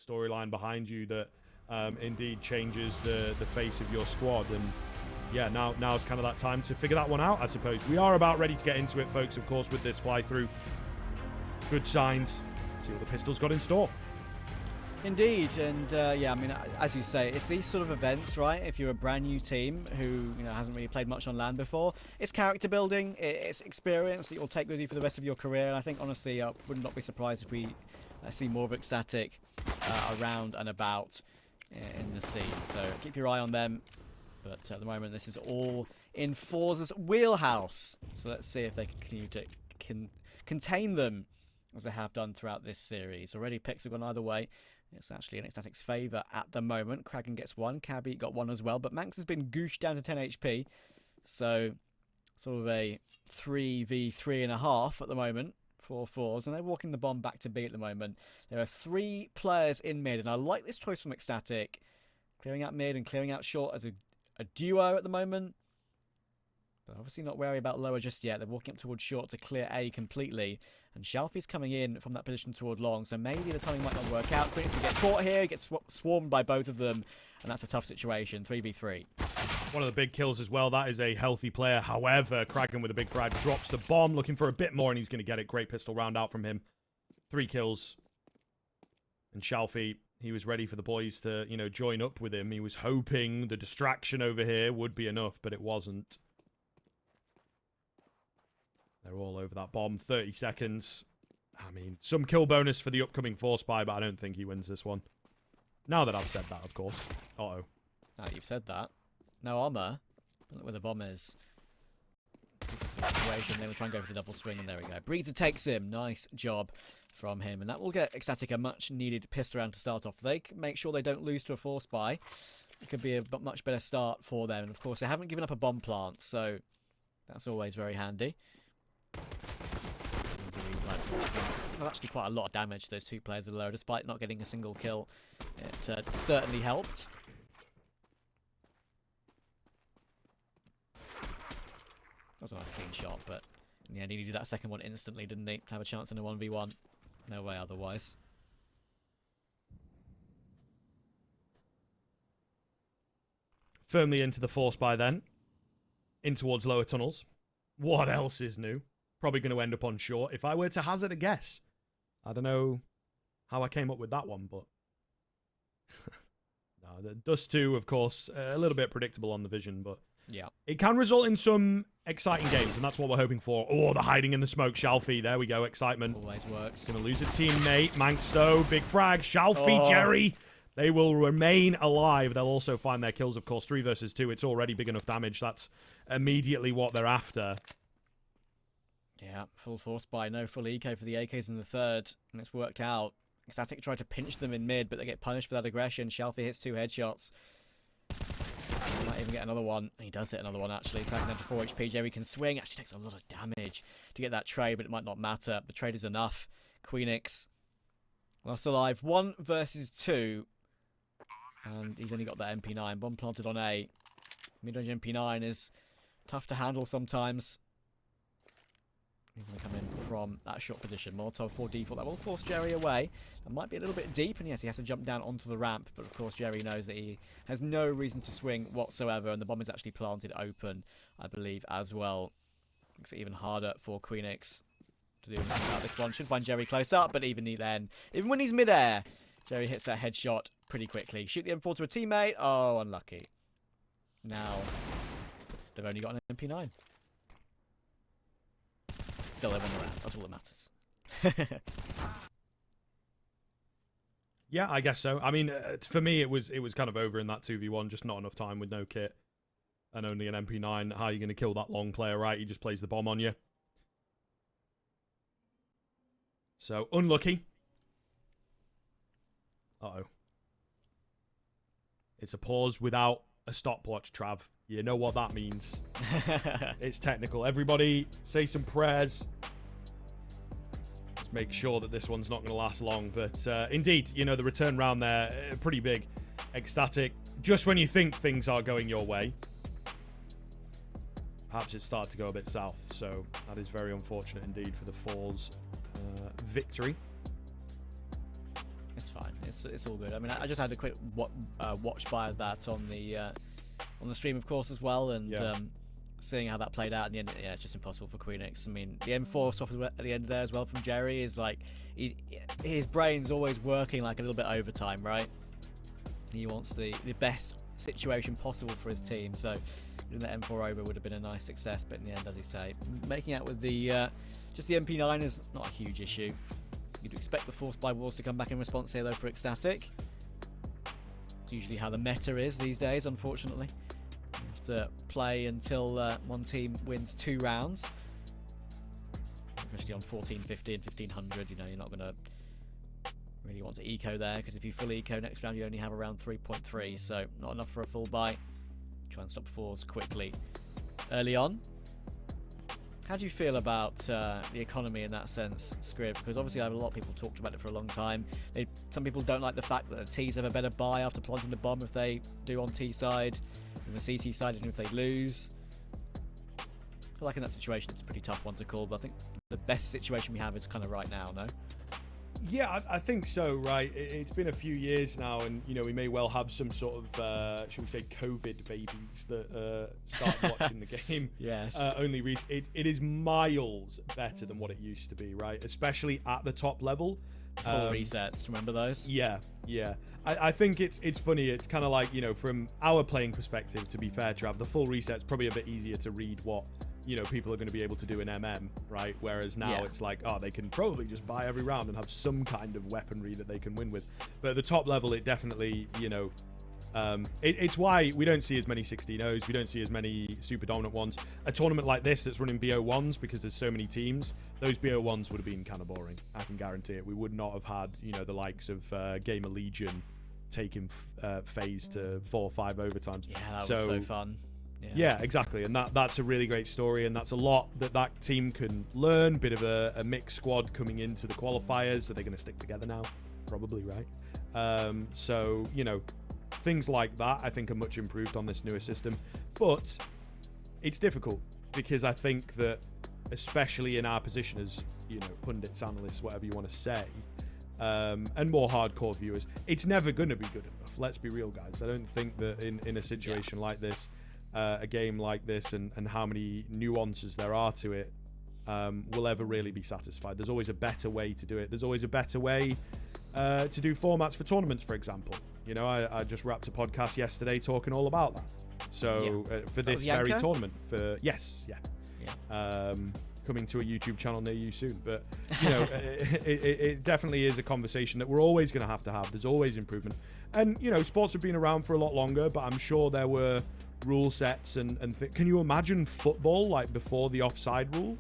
storyline behind you that indeed changes the face of your squad. And yeah, now's kind of that time to figure that one out, I suppose. We are about ready to get into it, folks, of course, with this fly-through. Good signs. Let's see what the Pistols got in store. Indeed, and yeah, I mean, as you say, it's these sort of events, right? If you're a brand new team who hasn't really played much on LAN before, it's character building, it's experience that you'll take with you for the rest of your career. And I think, honestly, I would not be surprised if we see more of ECSTATIC around and about in the scene. So keep your eye on them. But at the moment, this is all in forZe's wheelhouse. So let's see if they can continue to contain them as they have done throughout this series. Already picks have gone either way. It's actually in ECSTATIC's favour at the moment. Kraghen gets one. Cabbi got one as well. But Manx has been gooshed down to 10 HP. So sort of a 3v3.5 at the moment for forZe. And they're walking the bomb back to B at the moment. There are 3 players in mid. And I like this choice from ECSTATIC. Clearing out mid and clearing out short as a duo at the moment. But obviously not wary about lower just yet. They're walking up towards short to clear A completely. And shalfey's coming in from that position toward long. So maybe the timing might not work out. Quick to get caught here. Gets swarmed by both of them. And that's a tough situation. 3v3. One of the big kills as well. That is a healthy player. However, kraghen with a big frag drops the bomb. Looking for a bit more and he's going to get it. Great pistol round out from him. 3 kills. And shalfey, he was ready for the boys to, join up with him. He was hoping the distraction over here would be enough, but it wasn't. They're all over that bomb. 30 seconds. I mean, some kill bonus for the upcoming forSpy, but I don't think he wins this one. Now that I've said that, of course. Uh-oh. Now you've said that. No armor. Look where the bomb is. Situation. They will try and go for the double swing, and there we go. brzer takes him. Nice job from him. And that will get ECSTATIC a much-needed pistol round to start off. They can make sure they don't lose to a forSpy. It could be a much better start for them. And, of course, they haven't given up a bomb plant, so that's always very handy. Well, actually quite a lot of damage to those 2 players alone, despite not getting a single kill. It certainly helped. That was a nice clean shot, but in the end he needed that second one instantly, didn't he? To have a chance in a 1v1. No way otherwise. Firmly into the forSpy then. In towards lower tunnels. What else is new? Probably going to end up on short. If I were to hazard a guess, I don't know how I came up with that one, but no, the Dust2, of course, a little bit predictable on the vision, but yeah, it can result in some exciting games, and that's what we're hoping for. Oh, the hiding in the smoke, shalfey. There we go, excitement. Always works. Going to lose a teammate. Manx though, big frag, shalfey, Jerry. They will remain alive. They'll also find their kills, of course. 3 versus 2. It's already big enough damage. That's immediately what they're after. Yeah, full forSpy, no full eco for the AKs in the third, and it's worked out. ECSTATIC tried to pinch them in mid, but they get punished for that aggression. shalfey hits 2 headshots. He might even get another one. He does hit another one, actually. Kraghen down to 4 HP. Jerry can swing. Actually takes a lot of damage to get that trade, but it might not matter. The trade is enough. Queenix lost alive. 1 versus 2. And he's only got that MP9. Bomb planted on A. Mid-range MP9 is tough to handle sometimes. He's going to come in from that short position. Molotov for default. That will force Jerry away. That might be a little bit deep. And yes, he has to jump down onto the ramp. But of course, Jerry knows that he has no reason to swing whatsoever. And the bomb is actually planted open, I believe, as well. Makes it even harder for Queenix to do anything about this one. Should find Jerry close up. But even when he's midair, Jerry hits that headshot pretty quickly. Shoot the M4 to a teammate. Oh, unlucky. Now, they've only got an MP9. Still they won the round. That's all that matters. Yeah, I guess so. I mean, for me, it was kind of over in that 2v1. Just not enough time with no kit and only an MP9. How are you going to kill that long player, right? He just plays the bomb on you. So, unlucky. Uh-oh. It's a pause without a stopwatch, Trav. You know what that means. It's technical. Everybody, say some prayers. Let's make sure that this one's not going to last long. But indeed, the return round there, pretty big. ECSTATIC, just when you think things are going your way, perhaps it started to go a bit south. So that is very unfortunate indeed for the forZe victory. It's fine. It's all good. I mean, I just had a quick watch by of that on the stream, of course, as well, and seeing how that played out in the end. Yeah, it's just impossible for Queenix. I mean, the M4 stuff at the end there as well from Jerry is like his brain's always working like a little bit overtime, right? He wants the best situation possible for his team. So getting the M4 over would have been a nice success, but in the end, as you say, making out with the just the MP9 is not a huge issue. You'd expect the force by walls to come back in response here, though, for ECSTATIC. It's usually how the meta is these days, unfortunately. You have to play until one team wins 2 rounds. Especially on 1450 and 1500, you know, you're not going to really want to eco there, because if you full eco next round, you only have around 3.3, so not enough for a full buy. Try and stop force quickly early on. How do you feel about the economy in that sense, Scrib? Because obviously a lot of people talked about it for a long time. Some people don't like the fact that the T's have a better buy after planting the bomb if they do on T side, and the CT side, and if they lose. I feel like in that situation it's a pretty tough one to call, but I think the best situation we have is kind of right now, no? Yeah, I think so, right? It's been a few years now, and you know, we may well have some sort of, should we say, COVID babies that start watching the game. Yes. It is miles better than what it used to be, right? Especially at the top level. Full resets, remember those? Yeah. I think it's funny. It's kind of like, you know, from our playing perspective, to be fair, Trav, the full reset's probably a bit easier to read what, you know, people are going to be able to do in MM, right? Whereas now it's like, oh, they can probably just buy every round and have some kind of weaponry that they can win with. But at the top level, it definitely, you know, it's why we don't see as many 16-0s. We don't see as many super dominant ones. A tournament like this that's running BO1s because there's so many teams, those BO1s would have been kind of boring. I can guarantee it. We would not have had, you know, the likes of Gamer Legion taking FaZe to 4 or 5 overtimes. Yeah, that was so fun. Yeah, exactly, and that's a really great story, and that's a lot that team can learn. Bit of a mixed squad coming into the qualifiers. Are they going to stick together now? Probably, right? So, you know, things like that I think are much improved on this newer system, but it's difficult because I think that, especially in our position as, you know, pundits, analysts, whatever you want to say, and more hardcore viewers, it's never going to be good enough. Let's be real, guys. I don't think that in a situation like this, a game like this, and how many nuances there are to it, will ever really be satisfied. There's always a better way to do it. There's always a better way to do formats for tournaments, for example. You know, I just wrapped a podcast yesterday talking all about that. So for this very tournament, coming to a YouTube channel near you soon. But you know, it definitely is a conversation that we're always going to have. There's always improvement, and you know, sports have been around for a lot longer, but I'm sure there were rule sets and can you imagine football like before the offside rule?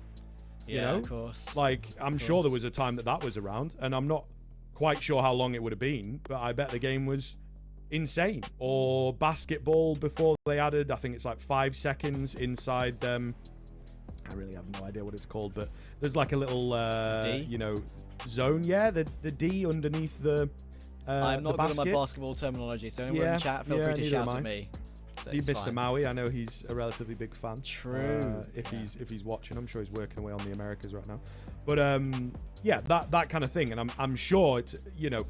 Yeah, you know? of course. Like, I'm sure there was a time that was around, and I'm not quite sure how long it would have been, but I bet the game was insane. Or basketball, before they added, I think it's like 5 seconds inside them. I really have no idea what it's called, but there's like a little D? you know, zone. Yeah, the D underneath the I'm not the good at my basketball terminology, so anyone in the chat, feel free to shout at me. You Mr. Maui, I know he's a relatively big fan. True. If he's watching, I'm sure he's working away on the Americas right now. But yeah, that kind of thing, and I'm sure it's, you know,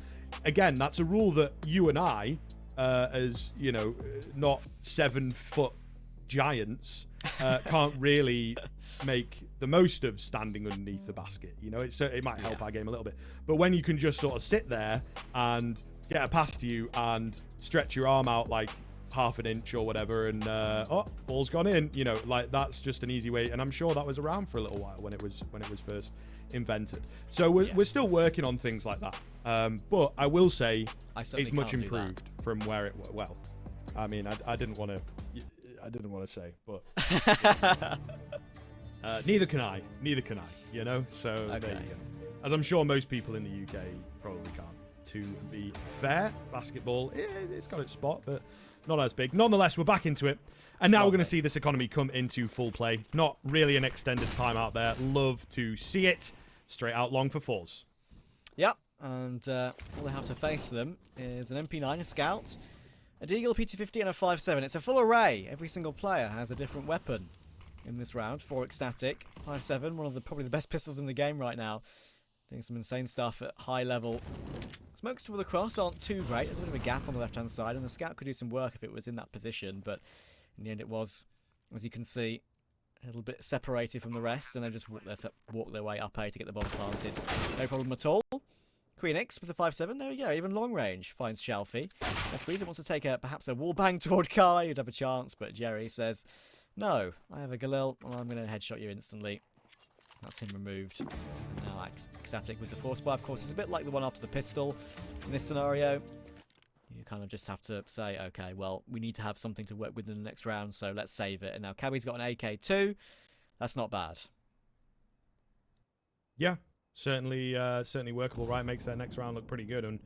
again, that's a rule that you and I, as you know, not 7-foot giants, can't really make the most of standing underneath the basket. You know, it might help our game a little bit, but when you can just sort of sit there and get a pass to you and stretch your arm out like half an inch or whatever, and oh, ball's gone in, you know, like that's just an easy way. And I'm sure that was around for a little while when it was first invented. So we're still working on things like that, but I will say it's much improved from where it was. Well, I mean, I didn't want to say, but neither can I, you know. So there you go. As I'm sure most people in the UK probably can't. To be fair, basketball, it's got its spot, but not as big. Nonetheless, we're back into it, and now we're going to see this economy come into full play. Not really an extended time out there. Love to see it. Straight out long for forZe. Yep, and all they have to face them is an MP9, a Scout, a Deagle, PT-50, and a 5.7. It's a full array. Every single player has a different weapon in this round. For ECSTATIC, 5.7, one of probably the best pistols in the game right now. Doing some insane stuff at high level. Smokes for the cross aren't too great. There's a bit of a gap on the left-hand side, and the scout could do some work if it was in that position, but in the end it was, as you can see, a little bit separated from the rest, and they just walk their way up A to get the bomb planted. No problem at all. Queenix with the 5-7. There we go. Even long range finds shalfey. Brzer wants to take perhaps a wallbang toward Kai. You'd have a chance, but Jerry says, no, I have a Galil, and I'm going to headshot you instantly. That's him removed. And now ECSTATIC with the force buy. Of course, it's a bit like the one after the pistol in this scenario. You kind of just have to say, okay, well, we need to have something to work with in the next round, so let's save it. And now Cabbi's got an AK-2. That's not bad. Yeah, certainly workable, right? Makes that next round look pretty good, and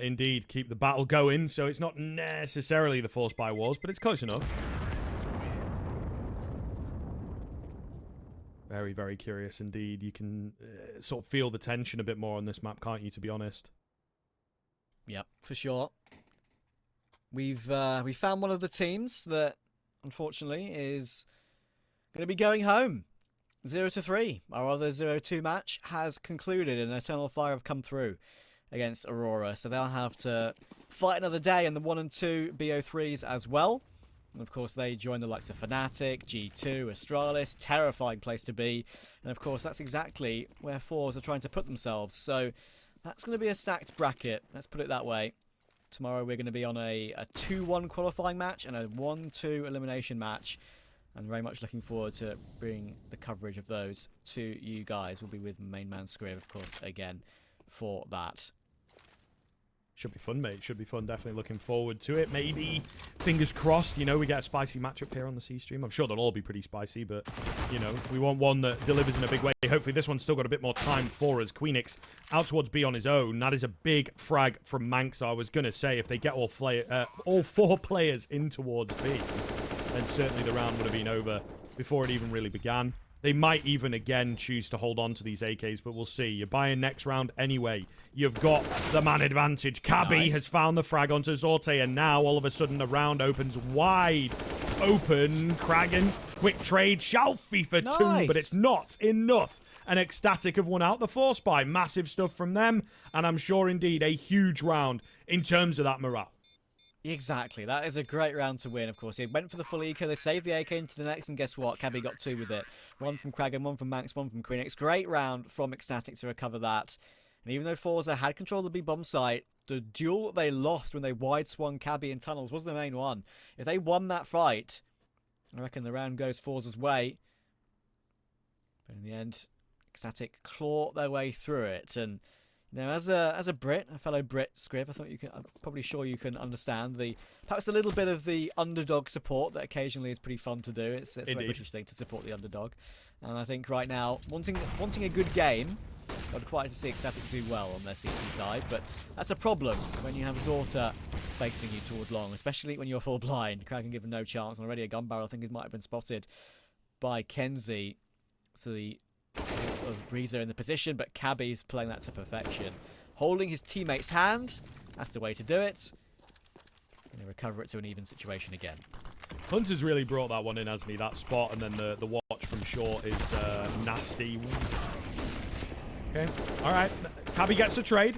indeed keep the battle going. So it's not necessarily the force buy wars, but it's close enough. Very, very curious indeed. You can sort of feel the tension a bit more on this map, can't you, to be honest? Yep, for sure. We found one of the teams that, unfortunately, is going to be going home. 0-3. Our other 0-2 match has concluded, and Eternal Fire have come through against Aurora, so they'll have to fight another day in the 1 and 2 BO3s as well. And of course, they join the likes of Fnatic, G2, Astralis. Terrifying place to be. And of course, that's exactly where forZe are trying to put themselves. So that's going to be a stacked bracket. Let's put it that way. Tomorrow we're going to be on a 2-1 qualifying match and a 1-2 elimination match. And very much looking forward to bringing the coverage of those to you guys. We'll be with main man Scriv, of course, again for that. Should be fun, mate. Should be fun. Definitely looking forward to it. Maybe, fingers crossed, you know, we get a spicy matchup here on the C stream. I'm sure they'll all be pretty spicy, but, you know, we want one that delivers in a big way. Hopefully this one's still got a bit more time for us. Queenix out towards B on his own. That is a big frag from Manx. I was going to say, if they get all 4 players in towards B, then certainly the round would have been over before it even really began. They might even, again, choose to hold on to these AKs, but we'll see. You're buying next round anyway. You've got the man advantage. Cabbi has found the frag onto Zorte, and now, all of a sudden, the round opens wide open. Kraghen, quick trade. Shalfey for 2, but it's not enough. And ECSTATIC have won out the force buy. Massive stuff from them, and I'm sure, indeed, a huge round in terms of that morale. Exactly. That is a great round to win, of course. He went for the full eco. They saved the AK into the next, and guess what? Cabbi got 2 with it. 1 from Kraghen, 1 from Manx, 1 from Queenix. Great round from ECSTATIC to recover that. And even though forZe had control of the B bomb site, the duel that they lost when they wide swung Cabbi in tunnels was the main one. If they won that fight, I reckon the round goes forZe's way. But in the end, ECSTATIC claw their way through it. And now, as a Brit, a fellow Brit, Scriv, I'm probably sure you can understand perhaps a little bit of the underdog support that occasionally is pretty fun to do. It's a very British thing to support the underdog, and I think right now, wanting a good game, I'd quite like to see ECSTATIC do well on their CT side, but that's a problem when you have Zorta facing you toward long, especially when you're full blind. Kraghen given no chance, and already a gun barrel I think it might have been spotted by KENSI. So the of brzer in the position, but Cabbi's playing that to perfection. Holding his teammate's hand, that's the way to do it. Going to recover it to an even situation again. Hunter's really brought that one in, hasn't he? That spot, and then the watch from short is nasty. Okay, alright. Cabbi gets a trade.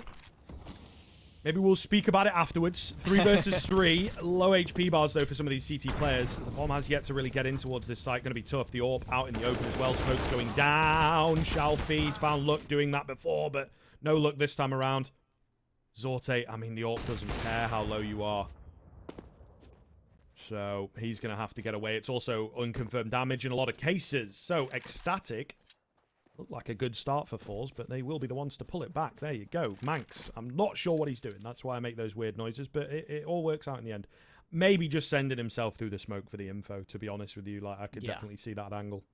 Maybe we'll speak about it afterwards. 3 versus 3. Low HP bars, though, for some of these CT players. The bomb has yet to really get in towards this site. Going to be tough. The AWP out in the open as well. Smoke's going down. Shalfey's found luck doing that before, but no luck this time around. Zorte, I mean, the AWP doesn't care how low you are. So he's going to have to get away. It's also unconfirmed damage in a lot of cases. So ECSTATIC look like a good start for forZe, but they will be the ones to pull it back. There you go. Manx. I'm not sure what he's doing. That's why I make those weird noises, but it all works out in the end. Maybe just sending himself through the smoke for the info, to be honest with you. Like, I could definitely see that angle.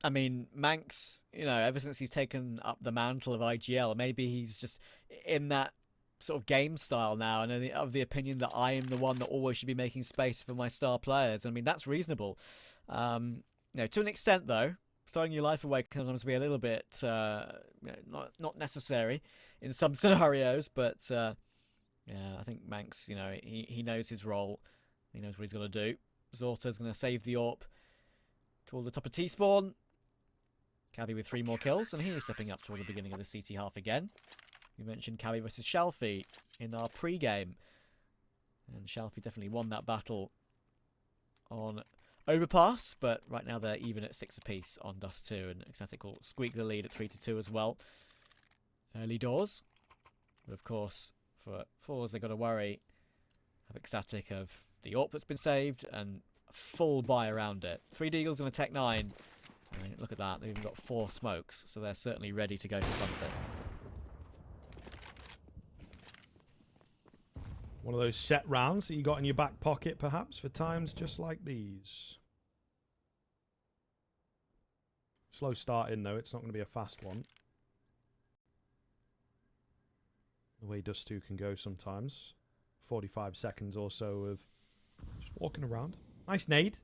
I mean, Manx, you know, ever since he's taken up the mantle of IGL, maybe he's just in that sort of game style now, and of the opinion that I am the one that always should be making space for my star players. I mean, that's reasonable. You know, to an extent, though, throwing your life away can sometimes be a little bit you know, not necessary in some scenarios, but yeah, I think Manx, you know, he knows his role. He knows what he's got to do. Zorta's going to save the AWP toward the top of T-spawn. Cabbi with 3 more kills, and he is stepping up toward the beginning of the CT half again. We mentioned Cabbi versus shalfey in our pre-game. And shalfey definitely won that battle on Overpass, but right now they're even at 6 apiece on Dust2, and ECSTATIC will squeak the lead at 3-2 as well. Early doors. But of course, for forZe, they've got to worry. Have ECSTATIC of the AWP that's been saved and a full buy around it. 3 Deagles and a Tech 9. I mean, look at that. They've even got 4 smokes, so they're certainly ready to go for something. One of those set rounds that you got in your back pocket, perhaps, for times just like these. Slow start in, though. It's not going to be a fast one. The way Dust2 can go sometimes. 45 seconds or so of just walking around. Nice nade.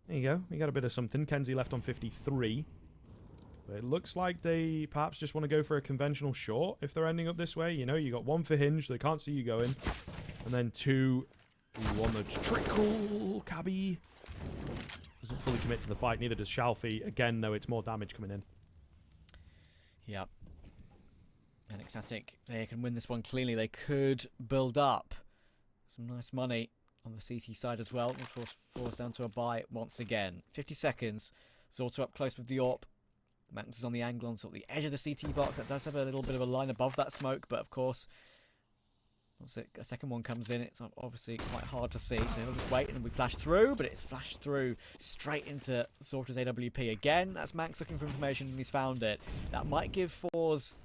There you go. We got a bit of something. KENSI left on 53. But it looks like they perhaps just want to go for a conventional short if they're ending up this way. You know, you got 1 for Hinge. They can't see you going. And then 2 on the trickle. Cabbi doesn't fully commit to the fight. Neither does shalfey. Again, though, it's more damage coming in. Yep. And ECSTATIC, they can win this one cleanly. They could build up some nice money on the CT side as well. Of course, forZe down to a buy once again. 50 seconds. Zorta up close with the AWP. Mantis is on the angle on sort of the edge of the CT box. That does have a little bit of a line above that smoke, but of course, once a second one comes in, it's obviously quite hard to see. So he'll just wait and we flash through, but it's flashed through straight into Zorta's AWP again. That's Max looking for information and he's found it. That might give forZe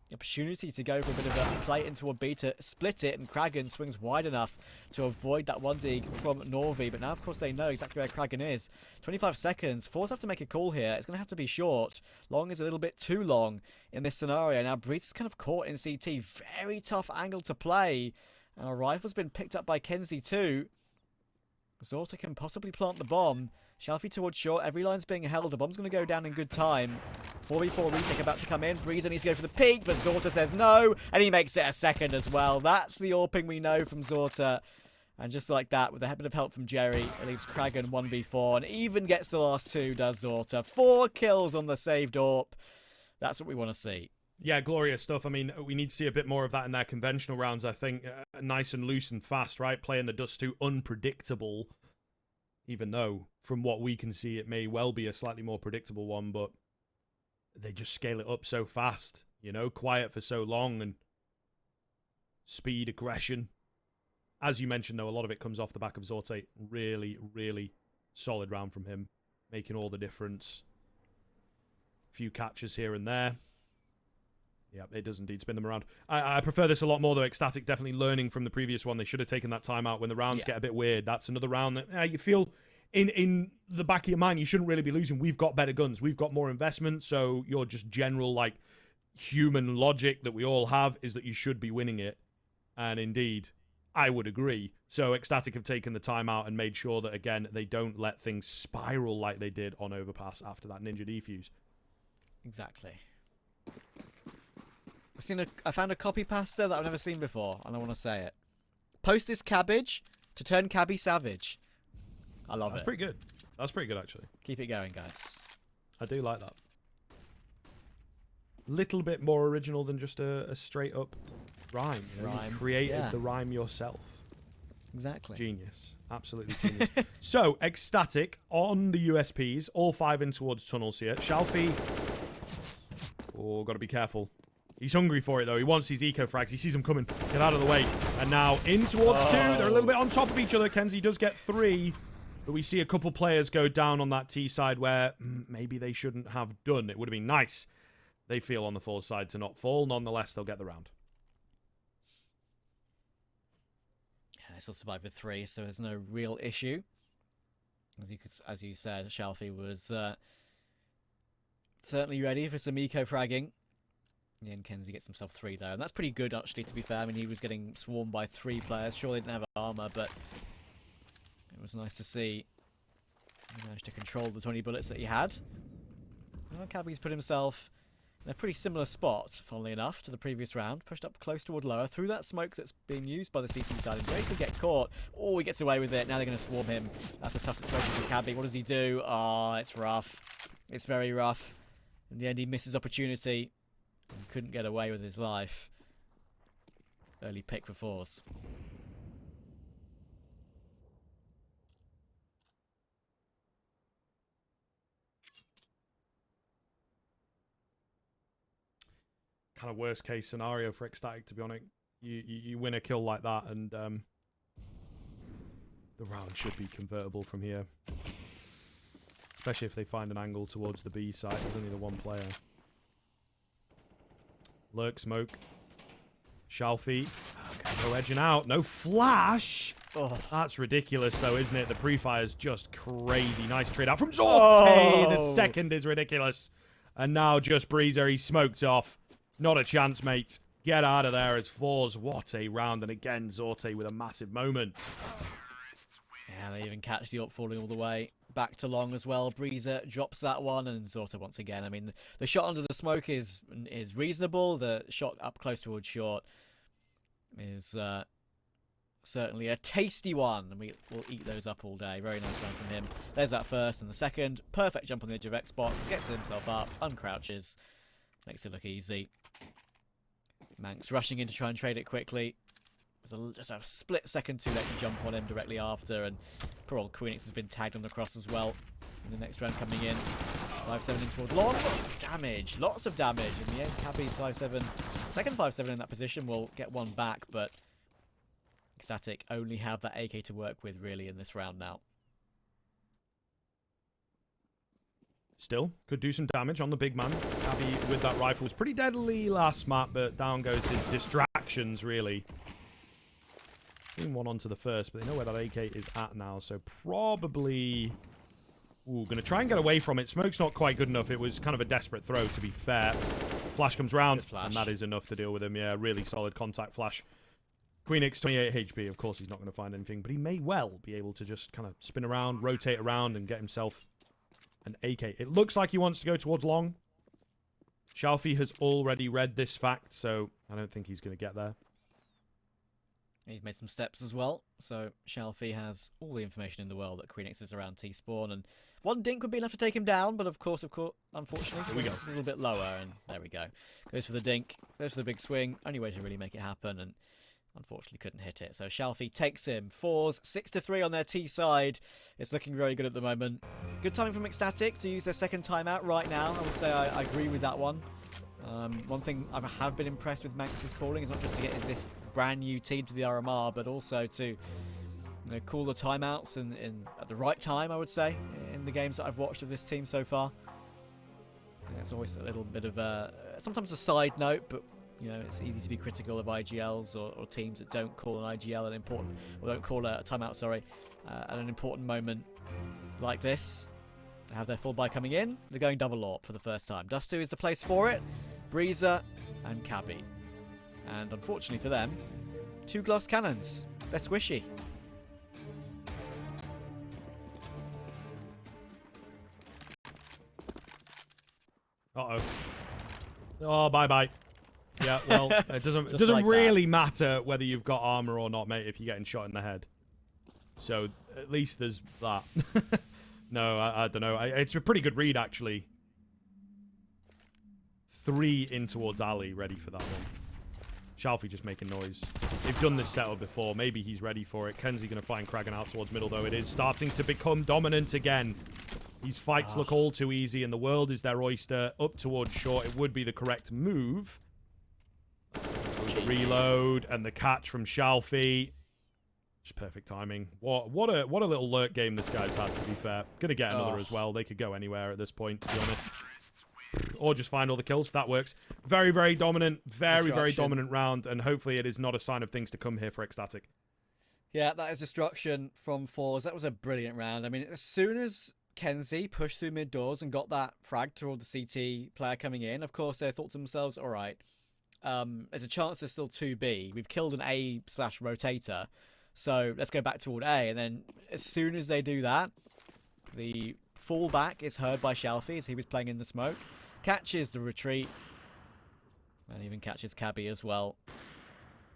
the opportunity to go for a bit of a play into a B to split it, and kraghen swings wide enough to avoid that 1 dig from Norvi. But now, of course, they know exactly where kraghen is. 25 seconds. forZe have to make a call here. It's going to have to be short. Long is a little bit too long in this scenario. Now, brzer is kind of caught in CT. Very tough angle to play. And a rifle's been picked up by KENSI too. Zorta can possibly plant the bomb. shalfey towards short. Every line's being held. The bomb's going to go down in good time. 4v4 retake about to come in. brzer needs to go for the peak, but Zorta says no. And he makes it a second as well. That's the AWPing we know from Zorta. And just like that, with a bit of help from Jerry, it leaves kraghen 1v4. And even gets the last 2, does Zorta. 4 kills on the saved AWP. That's what we want to see. Yeah, glorious stuff. I mean, we need to see a bit more of that in their conventional rounds, I think. Nice and loose and fast, right? Playing the Dust2 unpredictable. Even though, from what we can see, it may well be a slightly more predictable one, but they just scale it up so fast. You know, quiet for so long, and speed, aggression. As you mentioned, though, a lot of it comes off the back of Zorta. Really, really solid round from him, making all the difference. A few catches here and there. Yeah, it does indeed spin them around. I prefer this a lot more, though. ECSTATIC definitely learning from the previous one. They should have taken that time out when the rounds get a bit weird. That's another round that you feel in the back of your mind you shouldn't really be losing. We've got better guns. We've got more investment. So your just general, like, human logic that we all have is that you should be winning it. And indeed, I would agree. So ECSTATIC have taken the time out and made sure that, again, they don't let things spiral like they did on Overpass after that Ninja defuse. Exactly. I found a copy pasta that I've never seen before, and I want to say it. Post this cabbage to turn Cabbi savage. I love it. That's pretty good. That's pretty good, actually. Keep it going, guys. I do like that. Little bit more original than just a straight up rhyme. You know? You created the rhyme yourself. Exactly. Genius. Absolutely genius. So, ECSTATIC on the USPs, all 5 in towards tunnels here. shalfey. Oh, got to be careful. He's hungry for it, though. He wants these eco frags. He sees them coming. Get out of the way. And now in towards 2. They're a little bit on top of each other. KENSI does get 3. But we see a couple players go down on that T side where maybe they shouldn't have done. It would have been nice, they feel, on the forZe side to not fall. Nonetheless, they'll get the round. Yeah, they still survived with 3, so there's no real issue. As you said, shalfey was certainly ready for some eco fragging. Yeah, and KENSI gets himself 3 though, and that's pretty good actually, to be fair. I mean, he was getting swarmed by 3 players. Sure, they didn't have armor, but it was nice to see he managed to control the 20 bullets that he had. Well, Cabbi's put himself in a pretty similar spot, funnily enough, to the previous round. Pushed up close toward lower, through that smoke that's being used by the CT side. And Jay could get caught. Oh, he gets away with it. Now they're going to swarm him. That's a tough situation for Cabbi. What does he do? Oh, it's rough. It's very rough. In the end, he misses opportunity. And couldn't get away with his life. early pick for forZe. Kind of worst case scenario for ECSTATIC, to be honest. You win a kill like that, and the round should be convertible from here. Especially if they find an angle towards the B side. There's only the one player. Lurk, smoke. Shalfey. Okay, no edging out. No flash. Oh. That's ridiculous, though, isn't it? The pre-fire's just crazy. Nice trade out from Zorte. Oh. The second is ridiculous. And now just brzer. He's smoked off. Not a chance, mate. Get out of there as forZe. What a round. And again, Zorte with a massive moment. Yeah, they even catch the up falling all the way. Back to long as well. brzer drops that one, and Zorte once again. I mean, the shot under the smoke is reasonable. The shot up close towards short is certainly a tasty one, and we will eat those up all day. Very nice round from him. There's that first, and the second. Perfect jump on the edge of Xbox. Gets himself up, uncrouches. Makes it look easy. Manx rushing in to try and trade it quickly. There's just a split second too late to jump on him directly after, and poor old Queenix has been tagged on the cross as well. In the next round coming in. 5-7 in towards long. Lots of damage. Lots of damage. In the end, Cabbi's 5-7. Second 5-7 in that position will get one back, but ECSTATIC only have that AK to work with really in this round now. Still, could do some damage on the big man. Cabbi with that rifle was pretty deadly last map, but down goes his distractions, really. One onto the first, but they know where that AK is at now, so probably... Ooh, gonna try and get away from it. Smoke's not quite good enough. It was kind of a desperate throw, to be fair. Flash comes round, and that is enough to deal with him. Yeah, really solid contact flash. Queenix, 28 HP. Of course, he's not going to find anything, but he may well be able to just kind of spin around, rotate around, and get himself an AK. It looks like he wants to go towards long. Shalfey has already read this fact, so I don't think he's going to get there. He's made some steps as well, so Shalfey has all the information in the world that Queenix is around T-spawn, and one dink would be enough to take him down, but of course, unfortunately, Here we go. It's a little bit lower, and there we go. Goes for the dink, goes for the big swing, only way to really make it happen, and unfortunately couldn't hit it. So Shalfey takes him. forZe 6-3 on their T side. It's looking very good at the moment. Good timing from ECSTATIC to use their second timeout right now. I would say I agree with that one. One thing I have been impressed with Manx's calling is not just to get this brand new team to the RMR, but also to call the timeouts at the right time, I would say, in the games that I've watched of this team so far. It's always a little bit of sometimes a side note, but it's easy to be critical of IGLs or teams that don't call an IGL don't call a timeout, sorry, at an important moment like this. They have their full buy coming in. They're going double AWP for the first time. Dust2 is the place for it. brzer and Cabbi. And unfortunately for them, 2 glass cannons. They're squishy. Uh-oh. Oh, bye-bye. Yeah, well, it doesn't like really matter whether you've got armor or not, mate, if you're getting shot in the head. So, at least there's that. No, I don't know. It's a pretty good read, actually. 3 in towards Ali, ready for that one. Shalfey just making noise. They've done this setup before. Maybe he's ready for it. KENSI going to find kraghen out towards middle, though. It is starting to become dominant again. These fights look all too easy, and the world is their oyster. Up towards short, it would be the correct move. The reload and the catch from Shalfey. Just perfect timing. What a little lurk game this guy's had, to be fair. Gonna get another as well. They could go anywhere at this point, to be honest. Or just find all the kills. That works. Very, very dominant. Very dominant round. And hopefully it is not a sign of things to come here for ECSTATIC. Yeah, that is destruction from forZe. That was a brilliant round. I mean, as soon as KENSI pushed through mid doors and got that frag toward the CT player coming in, of course, they thought to themselves, all right, there's a chance there's still 2B. We've killed an A/rotator. So let's go back toward A. And then as soon as they do that, the fallback is heard by Shalfey as he was playing in the smoke. Catches the retreat. And even catches Cabbi as well.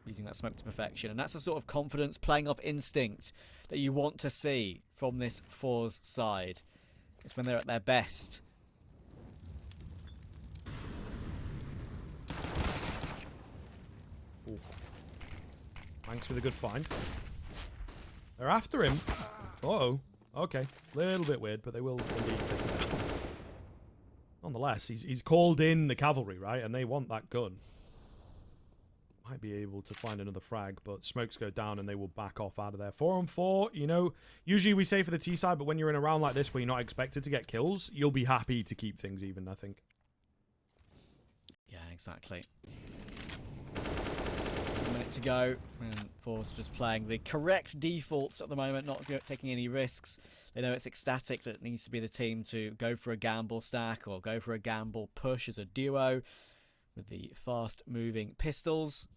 Using that smoke to perfection. And that's the sort of confidence, playing off instinct that you want to see from this forZe side. It's when they're at their best. Ooh. Thanks for the good find. They're after him. Uh-oh. Okay. Little bit weird, but they will indeed take him out. Nonetheless, he's called in the cavalry, right? And they want that gun. Might be able to find another frag, but smokes go down and they will back off out of there. 4-on-4, you know, usually we say for the T side, but when you're in a round like this where you're not expected to get kills, you'll be happy to keep things even, I think. Yeah, exactly. 1 minute to go, and forZe just playing the correct defaults at the moment, not taking any risks. They know it's ECSTATIC that needs to be the team to go for a gamble stack or go for a gamble push as a duo with the fast-moving pistols.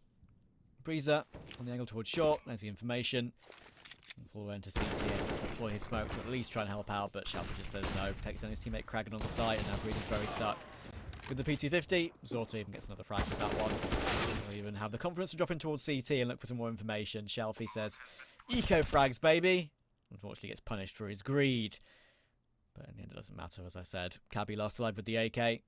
brzer on the angle towards short. There's the information. Full into CT and deploy his smoke to at least try and help out, but shalfey just says no. Takes down his teammate kraghen on the side, and now brzerz's very stuck. With the P250, zorta even gets another frag with that one. He'll even have the confidence to drop in towards CT and look for some more information. Shalfey says, eco frags, baby. Unfortunately gets punished for his greed. But in the end, it doesn't matter, as I said. Cabbi last alive with the AK.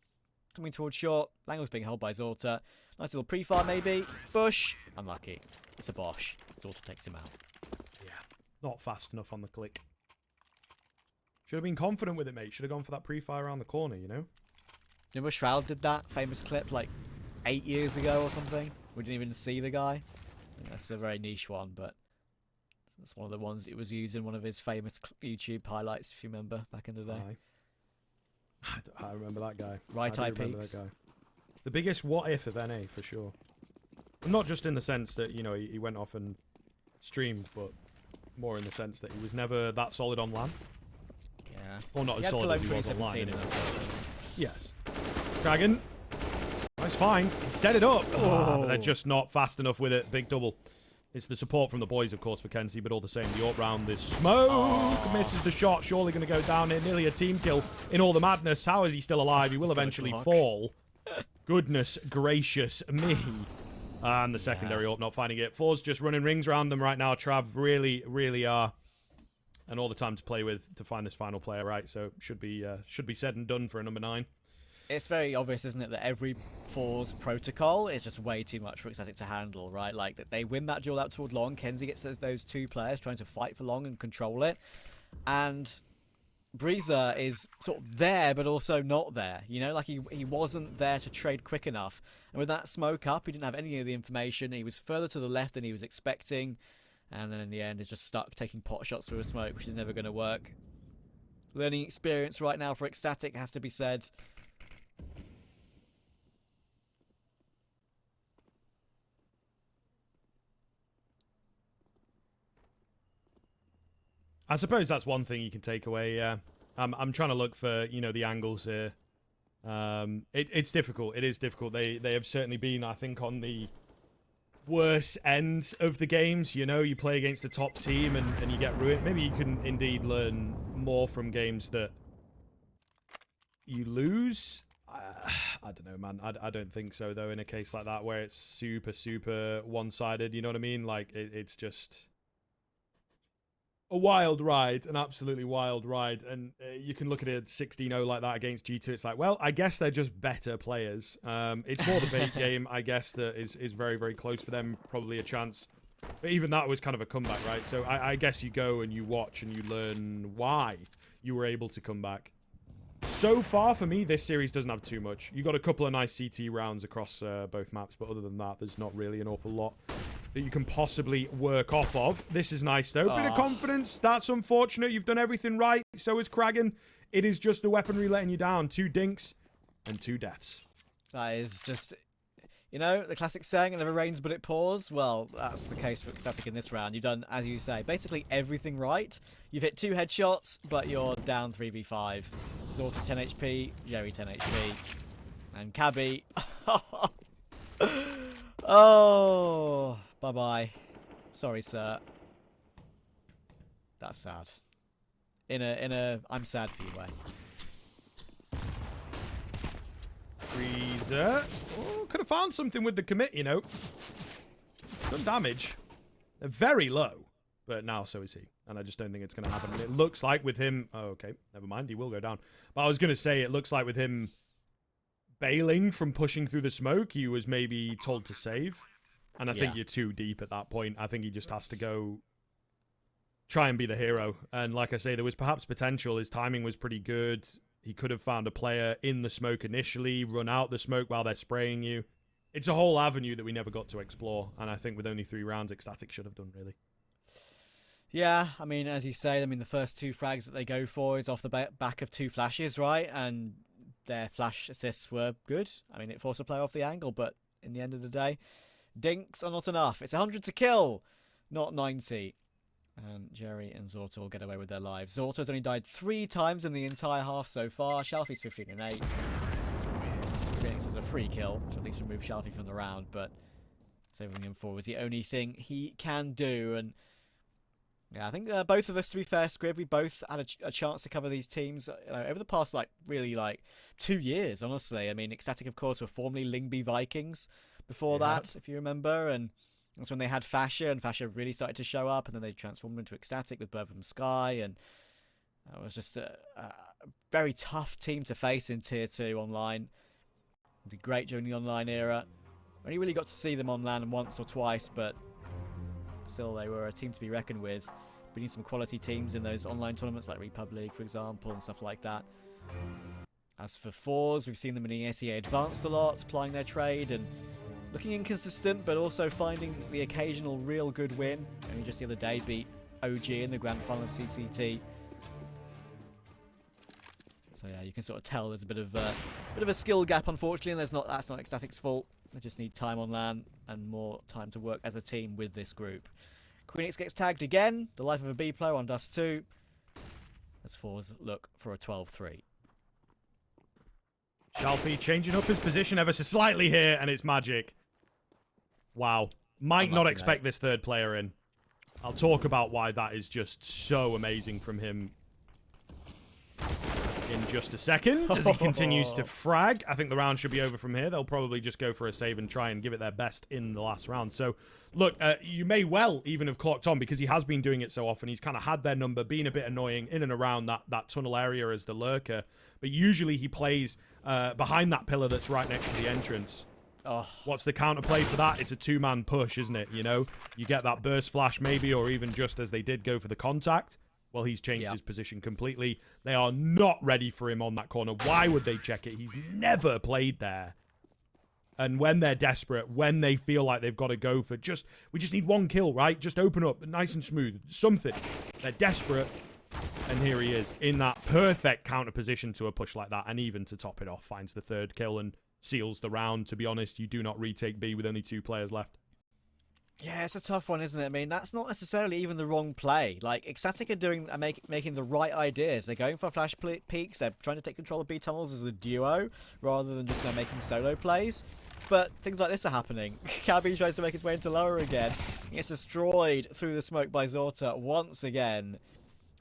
Coming towards short. Langle's being held by zorta. Nice little pre-fire, maybe. Bush. Unlucky. It's a Bosch. zorta takes him out. Yeah, not fast enough on the click. Should have been confident with it, mate. Should have gone for that pre-fire around the corner, you know? Remember Shroud did that famous clip like 8 years ago or something? We didn't even see the guy. I think that's a very niche one, but it's one of the ones it was used in one of his famous YouTube highlights, if you remember, back in the day. I remember that guy. Right eye peaks. The biggest what if of NA, for sure. Not just in the sense that, you know, he went off and streamed, but more in the sense that he was never that solid on LAN. Yeah. Or not as solid as he was online. Yes. kraghen. Nice find. He set it up. But they're just not fast enough with it. Big double. It's the support from the boys, of course, for KENSI, but all the same, the AWP round, this smoke misses the shot. Surely going to go down here. Nearly a team kill in all the madness. How is he still alive? He will eventually fall. Goodness gracious me. And the secondary AWP not finding it. forZe just running rings around them right now. Trav really, really are. And all the time to play with to find this final player, right? So should be said and done for a number 9. It's very obvious, isn't it, that every forZe protocol is just way too much for ECSTATIC to handle, right? Like, that they win that duel out toward long. KENSI gets those two players trying to fight for long and control it. And brzer is sort of there, but also not there. You know, like he wasn't there to trade quick enough. And with that smoke up, he didn't have any of the information. He was further to the left than he was expecting. And then in the end, is just stuck taking pot shots through a smoke, which is never going to work. Learning experience right now for ECSTATIC, has to be said. I suppose that's one thing you can take away, yeah. I'm trying to look for, you know, the angles here. It's difficult. It is difficult. They have certainly been, I think, on the worse end of the games. You know, you play against a top team and you get ruined. Maybe you can indeed learn more from games that you lose. I don't know, man. I don't think so, though, in a case like that where it's super, super one-sided. You know what I mean? Like, it's just a wild ride, an absolutely wild ride, and you can look at it 16-0 like that against G2. It's like, well, I guess they're just better players. It's more the bait game, I guess, that is very, very close for them, probably a chance. But even that was kind of a comeback, right? So I guess you go and you watch and you learn why you were able to come back. So far, for me, this series doesn't have too much. You got a couple of nice CT rounds across both maps, but other than that, there's not really an awful lot that you can possibly work off of. This is nice, though. Bit of confidence. That's unfortunate. You've done everything right. So is kraghen. It is just the weaponry letting you down. 2 dinks and 2 deaths. That is just, you know, the classic saying, it never rains but it pours. Well, that's the case for ECSTATIC in this round. You've done, as you say, basically everything right. You've hit 2 headshots, but you're down 3v5. zorta 10 HP, Jerry 10 HP, and Cabbi. Oh, bye-bye. Sorry, sir. That's sad. In a I'm sad for you way. brzer. Oh, could have found something with the commit, you know. Done damage. They're very low. But now so is he. And I just don't think it's going to happen. And it looks like with him... Oh, okay. Never mind. He will go down. But I was going to say, it looks like with him bailing from pushing through the smoke, he was maybe told to save. And I think you're too deep at that point. I think he just has to go try and be the hero. And like I say, there was perhaps potential. His timing was pretty good. He could have found a player in the smoke initially, run out the smoke while they're spraying you. It's a whole avenue that we never got to explore. And I think with only 3 rounds, ECSTATIC should have done, really. Yeah, I mean, as you say, I mean, the first 2 frags that they go for is off the back of 2 flashes, right? And their flash assists were good. I mean, it forced a player off the angle, but in the end of the day, dinks are not enough. It's 100 to kill, not 90. And Jerry and Zorta will get away with their lives. Zorta's only died 3 times in the entire half so far. Shalfey's 15 and 8. Phoenix is a free kill, to at least remove Shalfey from the round, but saving him forward is the only thing he can do. And yeah, I think both of us, to be fair, Scrib, we both had a chance to cover these teams over the past, really 2 years, honestly. I mean, ECSTATIC, of course, were formerly Lingby Vikings before that, if you remember, and that's when they had Fasher, and Fasher really started to show up, and then they transformed into ECSTATIC with Bird from Sky, and it was just a very tough team to face in Tier 2 online. Did great during the online era. Only really got to see them on LAN once or twice, but still, they were a team to be reckoned with. We need some quality teams in those online tournaments like Republic, for example, and stuff like that. As for forZe, we've seen them in ESEA Advanced a lot, plying their trade and looking inconsistent, but also finding the occasional real good win. Only just the other day beat OG in the grand final of CCT. So yeah, you can sort of tell there's a bit of a skill gap, unfortunately, and that's not ECSTATIC's fault. They just need time on LAN and more time to work as a team with this group. Queenix gets tagged again. The life of a B player on Dust2. As forZe look for a 12-3. Shalfey changing up his position ever so slightly here, and it's magic. Wow. Might not expect this 3rd player in. I'll talk about why that is just so amazing from him in just a second as he continues to frag. I think the round should be over from here. They'll probably just go for a save and try and give it their best in the last round. So, look, you may well even have clocked on because he has been doing it so often. He's kind of had their number, being a bit annoying in and around that tunnel area as the lurker. But usually he plays behind that pillar that's right next to the entrance. Oh. What's the counterplay for that? It's a 2-man push, isn't it? You know, you get that burst flash maybe, or even just as they did go for the contact. Well, he's changed his position completely. They are not ready for him on that corner. Why would they check it? He's never played there. And when they're desperate, when they feel like they've got to go for we just need 1 kill, right? Just open up, nice and smooth, something. They're desperate. And here he is in that perfect counter position to a push like that. And even to top it off, finds the 3rd kill and seals the round. To be honest, you do not retake B with only 2 players left. Yeah, it's a tough one, isn't it? I mean, that's not necessarily even the wrong play. Like, ECSTATIC are making the right ideas. They're going for flash peaks. They're trying to take control of B tunnels as a duo rather than just making solo plays. But things like this are happening. Cabbi tries to make his way into lower again. He gets destroyed through the smoke by Zorta once again.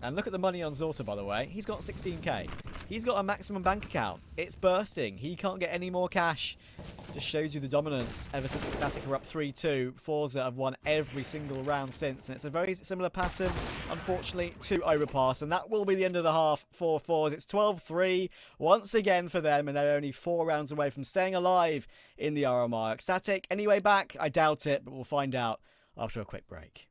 And look at the money on Zorta, by the way. He's got 16k. He's got a maximum bank account. It's bursting. He can't get any more cash. Just shows you the dominance ever since ECSTATIC are up 3-2. forZe have won every single round since. And it's a very similar pattern, unfortunately, to Overpass. And that will be the end of the half for forZe. It's 12-3 once again for them. And they're only 4 rounds away from staying alive in the RMR. ECSTATIC, any way back? I doubt it, but we'll find out after a quick break.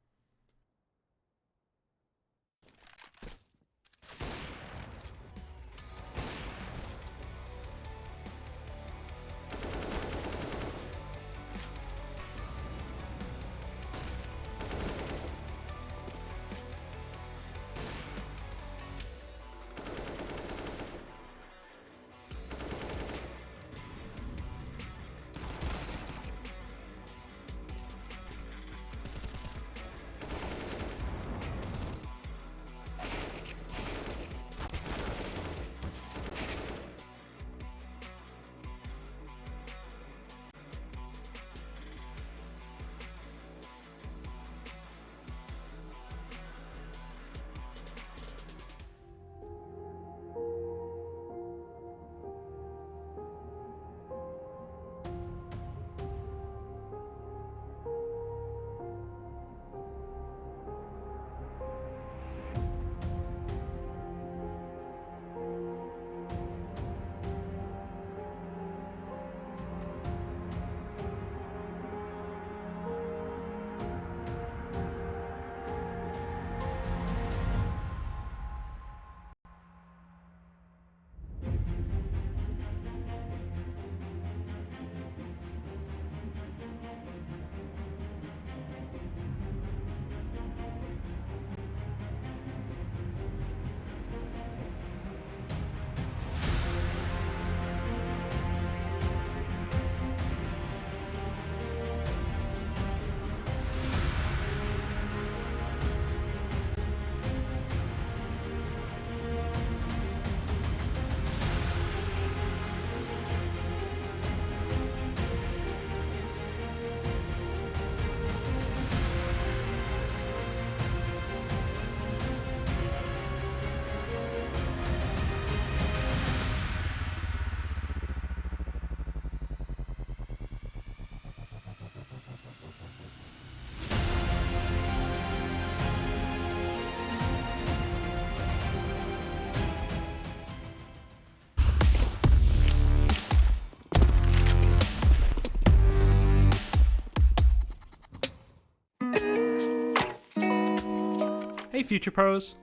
Hey Future Pros!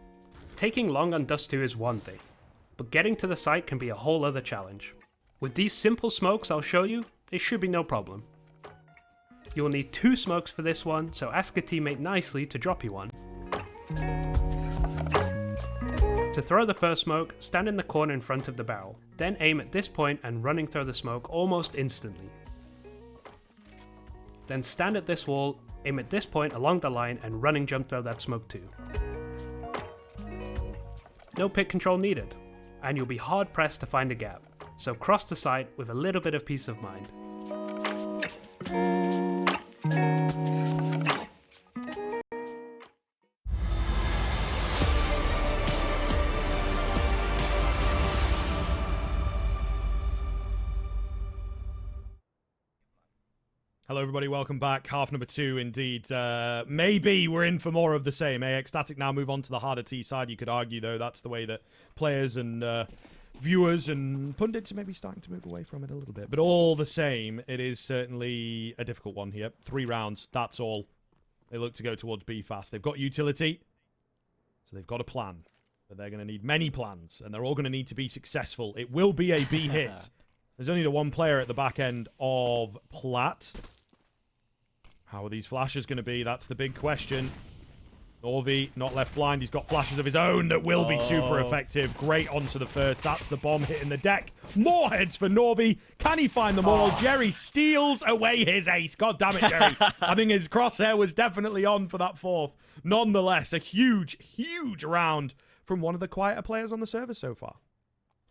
Taking long on Dust2 is one thing, but getting to the site can be a whole other challenge. With these simple smokes I'll show you, it should be no problem. You will need 2 smokes for this one, so ask a teammate nicely to drop you one. To throw the first smoke, stand in the corner in front of the barrel, then aim at this point and running through the smoke almost instantly. Then stand at this wall, aim at this point along the line and running jump throw that smoke too. No pick control needed, and you'll be hard pressed to find a gap, so cross the site with a little bit of peace of mind. Hello, everybody. Welcome back. Half number 2, indeed. Maybe we're in for more of the same. ECSTATIC now move on to the harder T side. You could argue, though, that's the way that players and viewers and pundits are maybe starting to move away from it a little bit. But all the same, it is certainly a difficult one here. 3 rounds, that's all. They look to go towards B fast. They've got utility, so they've got a plan. But they're going to need many plans, and they're all going to need to be successful. It will be a B hit. There's only the one player at the back end of Plat. How are these flashes going to be? That's the big question. norvi not left blind. He's got flashes of his own that will be super effective. Great onto the first. That's the bomb hitting the deck. More heads for norvi. Can he find them all? Jerry steals away his ace. God damn it, Jerry. I think his crosshair was definitely on for that 4th. Nonetheless, a huge, huge round from one of the quieter players on the server so far.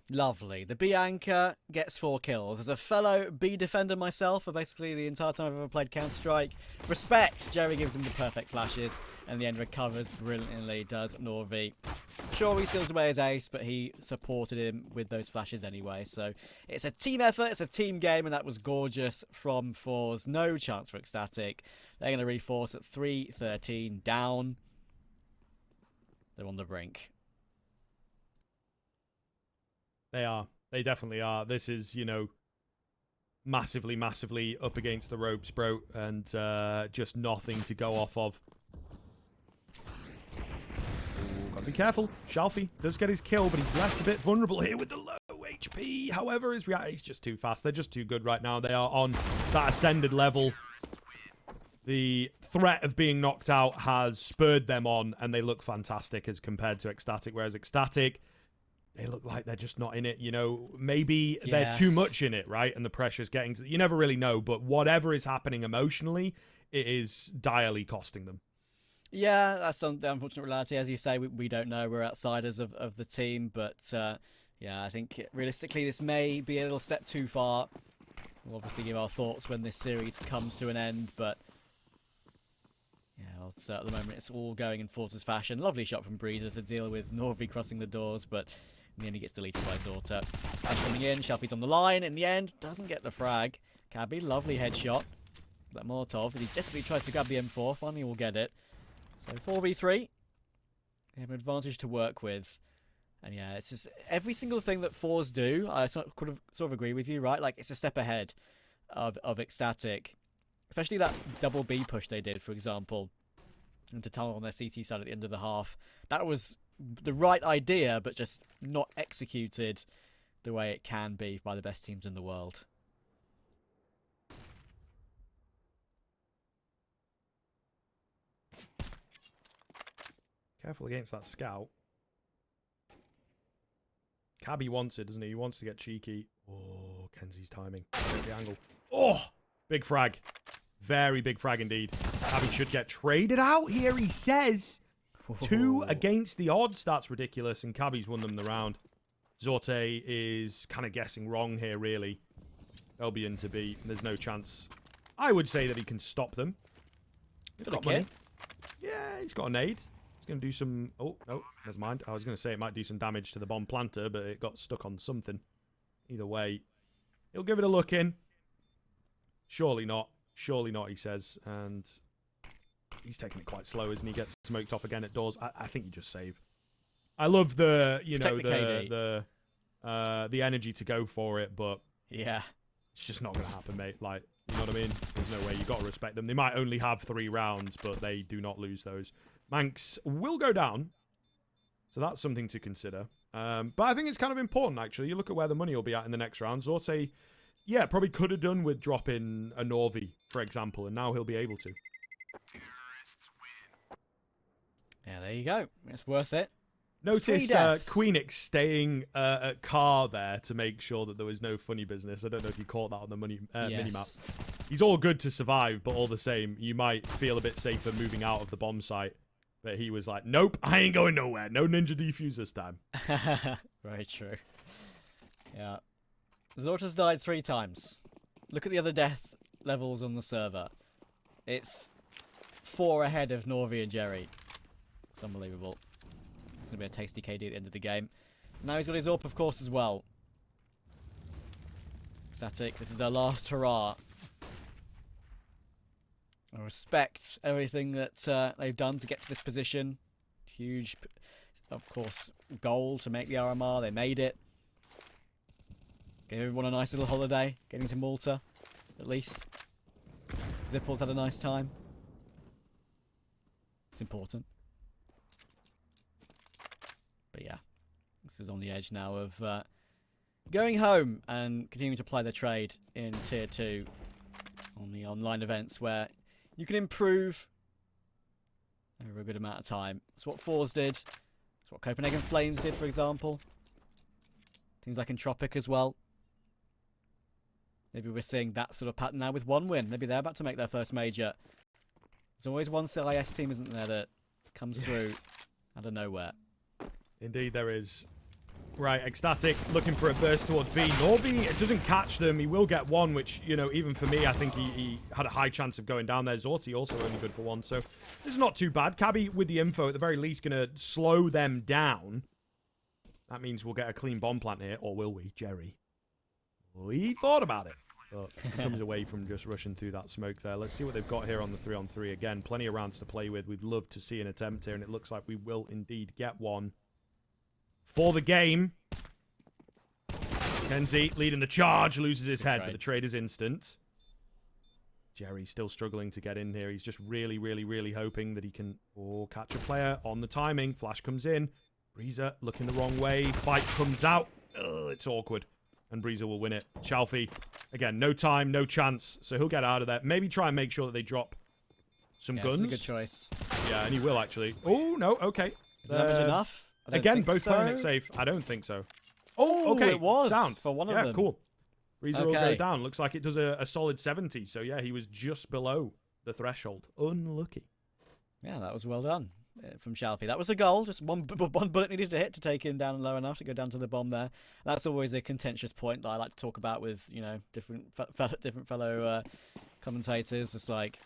Lovely. The B anchor gets 4 kills. As a fellow B defender myself for basically the entire time I've ever played Counter-Strike, respect. Jerry gives him the perfect flashes, and the end recovers brilliantly, does norvi. Sure, he steals away his ace, but he supported him with those flashes anyway. So it's a team effort, it's a team game, and that was gorgeous from forZe. No chance for ECSTATIC. They're going to reforce at 3-13 down. They're on the brink. They are. They definitely are. This is, you know, massively, massively up against the ropes, bro. And just nothing to go off of. Ooh, gotta be careful. Shalfey does get his kill, but he's left a bit vulnerable here with the low HP. However, his react is just too fast. They're just too good right now. They are on that ascended level. The threat of being knocked out has spurred them on, and they look fantastic as compared to ECSTATIC. Whereas ECSTATIC, they look like they're just not in it, you know. Maybe they're too much in it, right? And the pressure's getting to... You never really know, but whatever is happening emotionally, it is direly costing them. Yeah, that's the unfortunate reality. As you say, we don't know. We're outsiders of the team. But, yeah, I think realistically this may be a little step too far. We'll obviously give our thoughts when this series comes to an end, but... yeah, at the moment it's all going in forZe's fashion. Lovely shot from brzer to deal with norvi crossing the doors, but... in the end, he gets deleted by Zorta. Flash coming in, shalfey's on the line. In the end, doesn't get the frag. Cabbi, lovely headshot. That Molotov, he desperately tries to grab the M4. Finally, will get it. So 4v3. They have an advantage to work with. And yeah, it's just every single thing that forZe do, I sort of agree with you, right? Like, it's a step ahead of ECSTATIC. Especially that double B push they did, for example. And to tunnel on their CT side at the end of the half. That was the right idea, but just not executed the way it can be by the best teams in the world. Careful against that scout. Cabbi wants it, doesn't he? He wants to get cheeky. Oh, KENSI's timing. The angle. Oh, big frag. Very big frag indeed. Cabbi should get traded out here, he says. 2 against the odds. That's ridiculous. And Cabbi's won them the round. Zorte is kind of guessing wrong here, really. They'll be in to B. There's no chance. I would say that he can stop them. He's got money. Yeah, he's got a nade. He's going to do some... oh, no, never mind. I was going to say it might do some damage to the bomb planter, but it got stuck on something. Either way, he'll give it a look in. Surely not. Surely not, he says. And... he's taking it quite slow, isn't he? Gets smoked off again at doors. I think you just save. I love the, you know, the energy to go for it, but yeah, it's just not going to happen, mate. Like, You know what I mean? There's no way. You got to respect them. They might only have 3 rounds, but they do not lose those. Manx will go down. So that's something to consider. But I think it's kind of important, actually. You look at where the money will be at in the next round. Zorte, yeah, probably could have done with dropping a Norvi, for example, and now he'll be able to. Yeah, there you go. It's worth it. Notice Queenix staying at car there to make sure that there was no funny business. I don't know if you caught that on the minimap. He's all good to survive, but all the same, you might feel a bit safer moving out of the bomb site. But he was like, nope, I ain't going nowhere. No ninja defuse this time. Very true. Yeah. Zorta's died 3 times. Look at the other death levels on the server. It's 4 ahead of Norvi and Jerry. It's unbelievable. It's going to be a tasty KD at the end of the game. Now he's got his AWP, of course, as well. ECSTATIC, this is our last hurrah. I respect everything that they've done to get to this position. Huge, of course, goal to make the RMR. They made it. Gave everyone a nice little holiday, getting to Malta, at least. Zipple's had a nice time. It's important. But yeah, this is on the edge now of going home and continuing to apply their trade in Tier 2 on the online events where you can improve over a good amount of time. That's what forZe did. That's what Copenhagen Flames did, for example. Teams like Entropic as well. Maybe we're seeing that sort of pattern now with 1 win. Maybe they're about to make their first major. There's always one CIS team, isn't there, that comes through out of nowhere. Indeed, there is. Right, ECSTATIC looking for a burst towards B. Norvi, it doesn't catch them. He will get 1, which, you know, even for me, I think he had a high chance of going down there. Zorti also only good for 1, so this is not too bad. Cabbi with the info, at the very least, going to slow them down. That means we'll get a clean bomb plant here, or will we, Jerry? We thought about it. But he comes away from just rushing through that smoke there. Let's see what they've got here on the 3-on-3 again. Plenty of rounds to play with. We'd love to see an attempt here, and it looks like we will indeed get 1. For the game, KENSI leading the charge, loses his head, but the trade is instant. Jerry's still struggling to get in here. He's just really, really, really hoping that he can catch a player on the timing. Flash comes in. Brzer looking the wrong way. Fight comes out. Ugh, it's awkward. And Brzer will win it. Shalfey, again, no time, no chance. So he'll get out of there. Maybe try and make sure that they drop some guns. That's a good choice. Yeah, and he will actually. Oh, no, okay. Is the damage enough? Again, both playing it safe. I don't think so. Oh, okay. It was sound for one of them. Yeah, cool. Brzer will go down. Looks like it does a solid 70. So yeah, he was just below the threshold. Unlucky. Yeah, that was well done from Shalfey. That was a goal. Just one bullet needed to hit to take him down low enough to go down to the bomb there. That's always a contentious point that I like to talk about with, you know, different fellow commentators. Just like,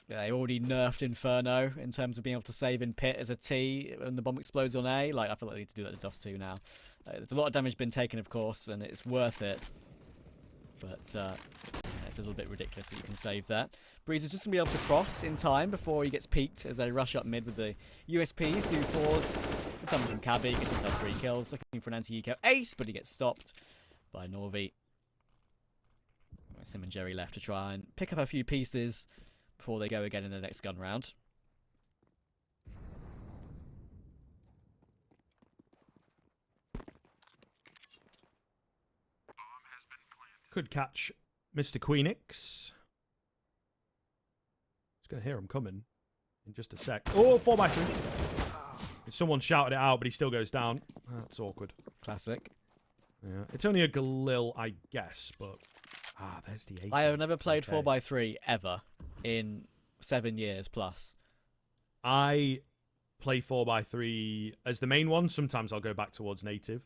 yeah, they already nerfed Inferno in terms of being able to save in pit as a T when the bomb explodes on A. Like, I feel like they need to do that to Dust2 now. There's a lot of damage been taken, of course, and it's worth it. But it's a little bit ridiculous that you can save that. Breezer's just going to be able to cross in time before he gets peaked as they rush up mid with the USPs, do fours. Good time from Cabbi, gets himself 3 kills, looking for an anti-eco ace, but he gets stopped by Norvi. It's him and Jerry left to try and pick up a few pieces before they go again in the next gun round. Could catch Mr. Queenix. Just going to hear him coming in just a sec. Oh, 4x3. Someone shouted it out, but he still goes down. That's awkward. Classic. Yeah, it's only a Galil, I guess, but... Ah, there's the 8. I have never played 4x3 ever in 7 years plus. I play 4x3 as the main one. Sometimes I'll go back towards native.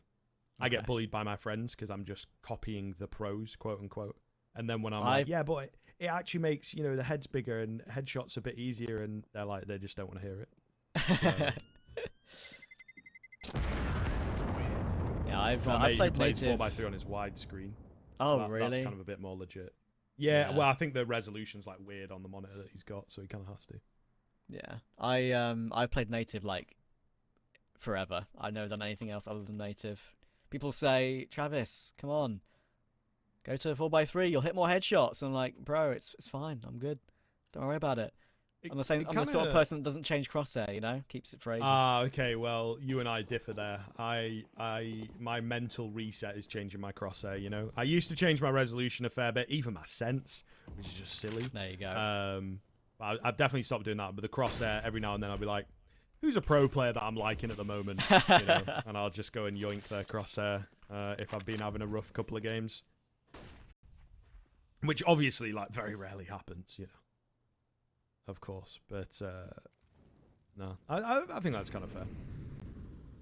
I get bullied by my friends because I'm just copying the pros, quote unquote. And then when I'm like, yeah, but it actually makes, you know, the heads bigger and headshots a bit easier, and they're like, they just don't want to hear it. So. Yeah, I've played native 4x3 on his widescreen. Oh, so really? That's kind of a bit more legit. Yeah, well, I think the resolution's like weird on the monitor that he's got, so he kind of has to. Yeah, I've played native like forever. I've never done anything else other than native. People say, Travis, come on. Go to 4x3, you'll hit more headshots. And I'm like, bro, it's fine. I'm good. Don't worry about it. I'm the sort of person that doesn't change crosshair, you know? Keeps it for ages. Okay, well, you and I differ there. My mental reset is changing my crosshair, you know? I used to change my resolution a fair bit, even my sense, which is just silly. There you go. I've definitely stopped doing that, but the crosshair, every now and then I'll be like, who's a pro player that I'm liking at the moment? You know? And I'll just go and yoink their crosshair if I've been having a rough couple of games. Which obviously, like, very rarely happens, you know? Of course, but no, I think that's kind of fair.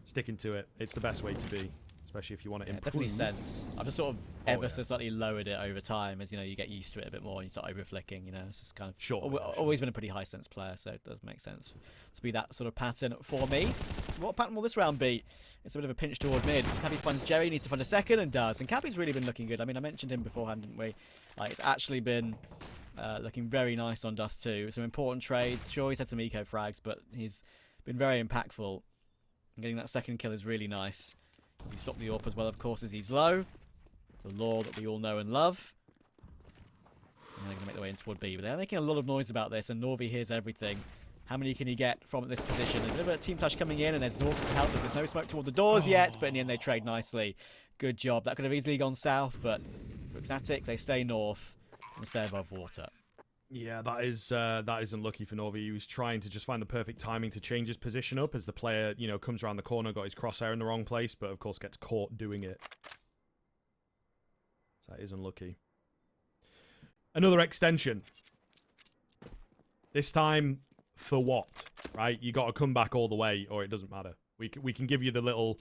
Sticking to it, it's the best way to be, especially if you want to improve. Definitely sense. I've just sort of ever so slightly lowered it over time as, you know, you get used to it a bit more and you start over flicking, you know. It's just kind of always been a pretty high sense player, so it does make sense to be that sort of pattern for me. What pattern will this round be? It's a bit of a pinch toward mid. Cabbi finds Jerry, needs to find a second, and does. And Cabbi's really been looking good. I mean, I mentioned him beforehand, didn't we? Like, it's actually been looking very nice on Dust2. Some important trades. Sure, he's had some eco frags, but he's been very impactful. And getting that second kill is really nice. He stopped the AWP as well, of course, as he's low. The law that we all know and love. And they're going to make their way in toward B. But they're making a lot of noise about this, and Norvi hears everything. How many can he get from this position? There's a bit of a team flash coming in, and there's North to help. There's no smoke toward the doors yet, but in the end they trade nicely. Good job. That could have easily gone south, but for ECSTATIC, they stay north and stay above water. Yeah, that is unlucky for Norvi. He was trying to just find the perfect timing to change his position up as the player, you know, comes around the corner, got his crosshair in the wrong place, but of course gets caught doing it. So that is unlucky. Another extension. This time, for what? Right? You got to come back all the way, or it doesn't matter. We can give you the little,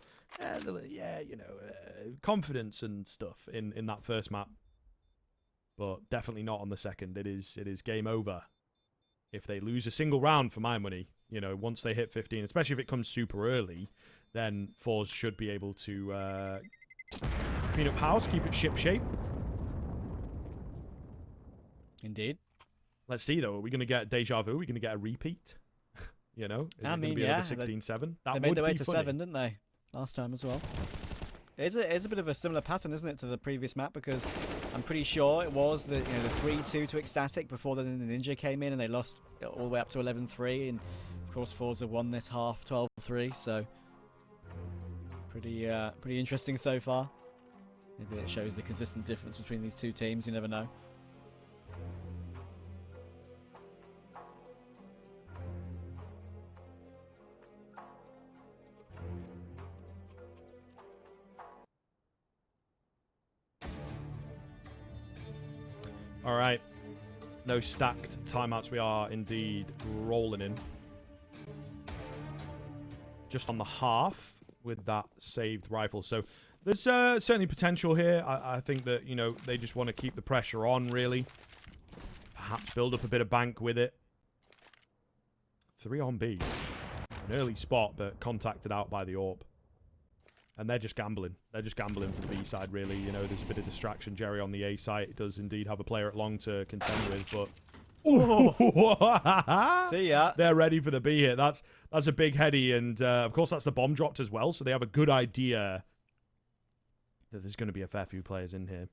confidence and stuff in that first map. But definitely not on the second. It is game over. If they lose a single round, for my money, you know, once they hit 15, especially if it comes super early, then forZe should be able to clean up house, keep it ship shape. Indeed. Let's see, though. Are we going to get deja vu? Are we going to get a repeat? You know? Is it going to be another 16-7? They made their way to 7, didn't they? Last time as well. It's a bit of a similar pattern, isn't it, to the previous map? Because I'm pretty sure it was the 3-2 to ECSTATIC before then the Ninja came in and they lost all the way up to 11-3. And, of course, forZe won this half 12-3. So, pretty interesting so far. Maybe it shows the consistent difference between these two teams. You never know. All right. No stacked timeouts. We are indeed rolling in. Just on the half with that saved rifle. So there's certainly potential here. I think that, you know, they just want to keep the pressure on, really. Perhaps build up a bit of bank with it. 3 on B. An early spot, but contacted out by the AWP. And they're just gambling. They're just gambling for the B side, really. You know, there's a bit of distraction. Jerry on the A side does indeed have a player at long to contend with, but... See ya. They're ready for the B hit. That's a big heady, and of course that's the bomb dropped as well, so they have a good idea that there's going to be a fair few players in here.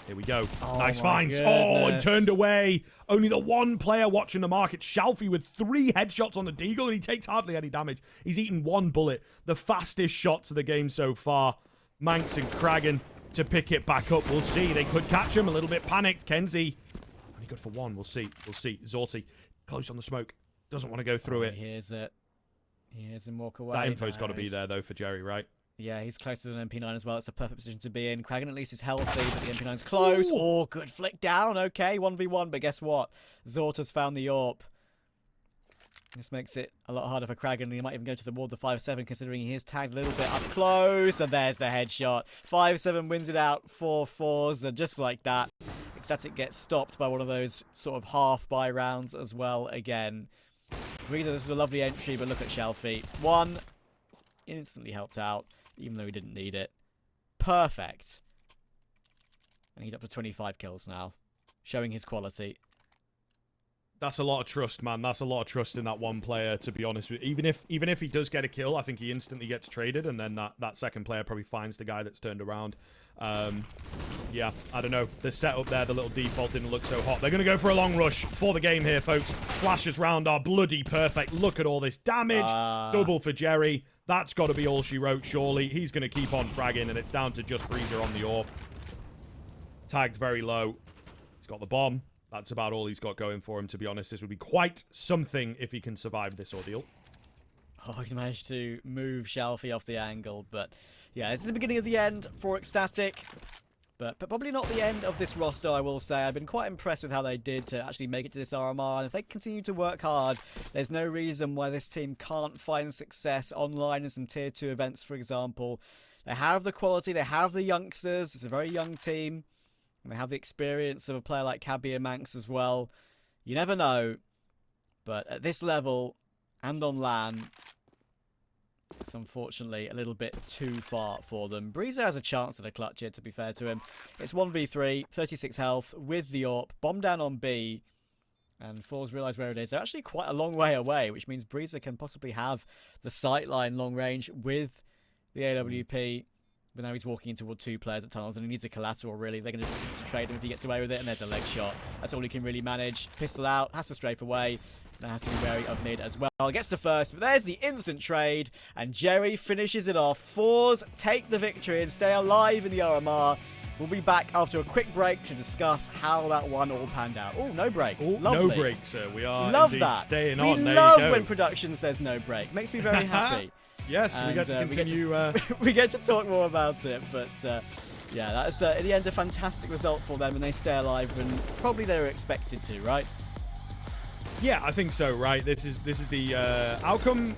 Here we go. Nice finds. Oh, and turned away. Only the one player watching the market. Shalfey with 3 headshots on the Deagle, and he takes hardly any damage. He's eaten 1 bullet. The fastest shots of the game so far. Manx and kraghen to pick it back up. We'll see. They could catch him. A little bit panicked. KENSI. Only good for 1. We'll see. We'll see. zorzi. Close on the smoke. Doesn't want to go through it. He hears it. He hears him walk away. That info's got to be there, though, for Jerry, right? Yeah, he's close to an MP9 as well. It's a perfect position to be in. kraghen at least is healthy, but the MP9's close. Oh, good flick down. Okay, 1v1, but guess what? zorzi's found the AWP. This makes it a lot harder for kraghen. He might even go to the ward, the 5-7, considering he is tagged a little bit up close. And there's the headshot. 5-7 wins it out for forZe, and just like that, ECSTATIC gets stopped by one of those sort of half-buy rounds as well again. Really, this was a lovely entry, but look at shalfey. 1, instantly helped out, even though he didn't need it. Perfect. And he's up to 25 kills now, showing his quality. That's a lot of trust, man. That's a lot of trust in that one player, to be honest with you. Even if he does get a kill, I think he instantly gets traded, and then that second player probably finds the guy that's turned around. Yeah, I don't know. The setup there, the little default didn't look so hot. They're going to go for a long rush for the game here, folks. Flashes round are bloody perfect. Look at all this damage. Double for Jerry. That's got to be all she wrote, surely. He's going to keep on fragging, and it's down to just brzer on the AWP. Tagged very low. He's got the bomb. That's about all he's got going for him, to be honest. This would be quite something if he can survive this ordeal. Oh, he managed to move shalfey off the angle, but yeah, this is the beginning of the end for ECSTATIC. But probably not the end of this roster, I will say. I've been quite impressed with how they did to actually make it to this RMR. And if they continue to work hard, there's no reason why this team can't find success online in some Tier 2 events, for example. They have the quality, they have the youngsters. It's a very young team. And they have the experience of a player like Cabbi and Manx as well. You never know. But at this level, and on LAN, it's unfortunately a little bit too far for them. brzer has a chance at a clutch here, to be fair to him. It's 1v3, 36 health with the AWP. Bomb down on B. And forZe realise where it is. They're actually quite a long way away, which means brzer can possibly have the sightline long range with the AWP. But now he's walking toward two players at tunnels, and he needs a collateral, really. They're going to trade him if he gets away with it, and there's a leg shot. That's all he can really manage. Pistol out, has to strafe away. Now has to be wary of mid as well. Gets the first, but there's the instant trade, and Jerry finishes it off. forZe take the victory and stay alive in the RMR. We'll be back after a quick break to discuss how that one all panned out. Oh, no break. Oh, lovely. No break, sir. We are love indeed that. staying we on. There love you go. when production says no break. Makes me very happy. Yes, And, we get to continue. we get to talk more about it, but yeah, that's in the end a fantastic result for them, and they stay alive, and probably they were expected to, right? Yeah, I think so, right? This is the outcome